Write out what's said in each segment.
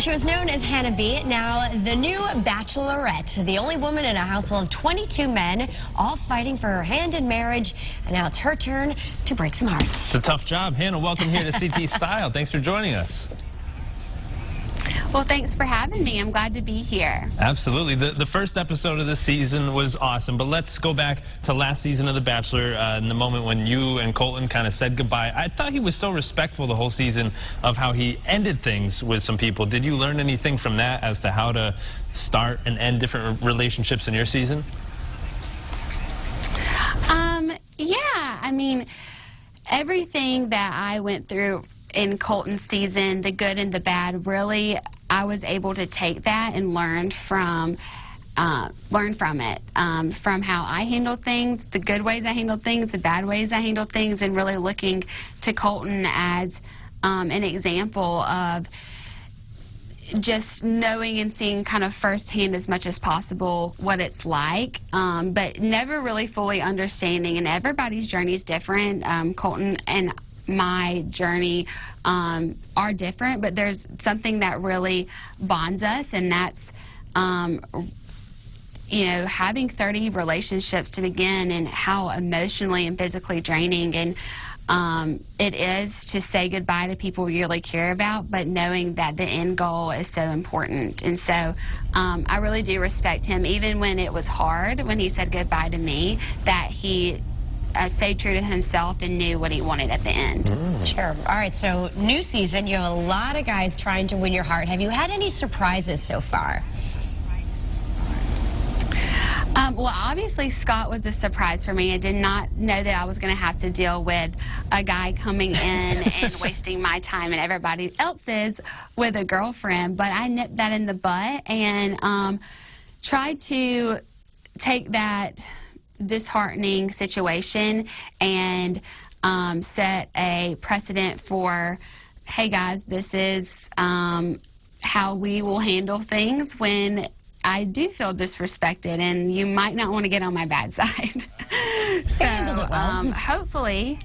Well, she was known as Hannah B. Now, the new Bachelorette, the only woman in a house full of 22 men, all fighting for her hand in marriage. And now it's her turn to break some hearts. It's a tough job. Hannah, welcome here to CT Style. Thanks for joining us. Well, thanks for having me. I'm glad to be here. Absolutely. The first episode of this season was awesome, but let's go back to last season of The Bachelor, in the moment when you and Colton kind of said goodbye. I thought he was so respectful the whole season of how he ended things with some people. Did you learn anything from that as to how to start and end different relationships in your season? Yeah, I mean, everything that I went through in Colton's season, the good and the bad, really, I was able to take that and learn from it, from how I handled things, the good ways I handled things, the bad ways I handled things, and really looking to Colton as an example of just knowing and seeing kind of firsthand as much as possible what it's like, but never really fully understanding, and everybody's journey is different. Colton and my journey are different, but there's something that really bonds us, and that's you know, having 30 relationships to begin, and how emotionally and physically draining and it is to say goodbye to people you really care about, but knowing that the end goal is so important. And so I really do respect him, even when it was hard, when he said goodbye to me, that he stayed true to himself and knew what he wanted at the end. Sure. All right, so new season, you have a lot of guys trying to win your heart. Have you had any surprises so far? Well, obviously, Scott was a surprise for me. I did not know that I was going to have to deal with a guy coming in and wasting my time and everybody else's with a girlfriend, but I nipped that in the butt and tried to take that disheartening situation and set a precedent for, hey guys, this is how we will handle things when I do feel disrespected, and you might not want to get on my bad side. So hopefully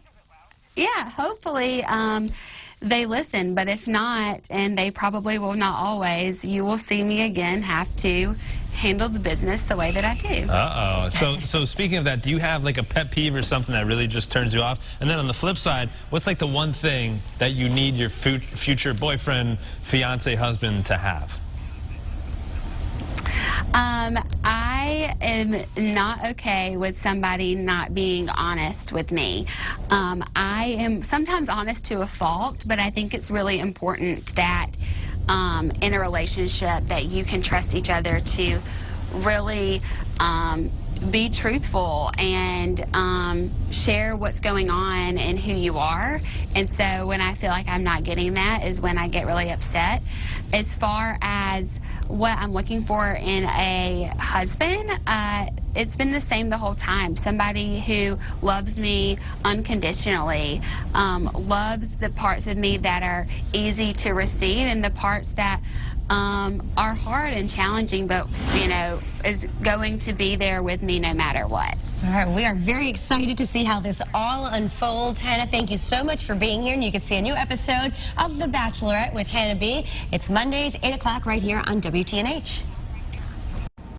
they listen, but if not, and they probably will not always, you will see me again have to handle the business the way that I do. Uh-oh. So speaking of that, do you have like a pet peeve or something that really just turns you off? And then on the flip side, what's like the one thing that you need your future boyfriend, fiance, husband to have? I am not okay with somebody not being honest with me. I am sometimes honest to a fault, but I think it's really important that in a relationship that you can trust each other to really be truthful and share what's going on and who you are. And so when I feel like I'm not getting that is when I get really upset. As far as what I'm looking for in a husband, it's been the same the whole time. Somebody who loves me unconditionally, loves the parts of me that are easy to receive and the parts that are hard and challenging, but, you know, is going to be there with me no matter what. All right, we are very excited to see how this all unfolds. Hannah, thank you so much for being here, and you can see a new episode of The Bachelorette with Hannah B. It's Mondays, 8 o'clock right here on WTNH.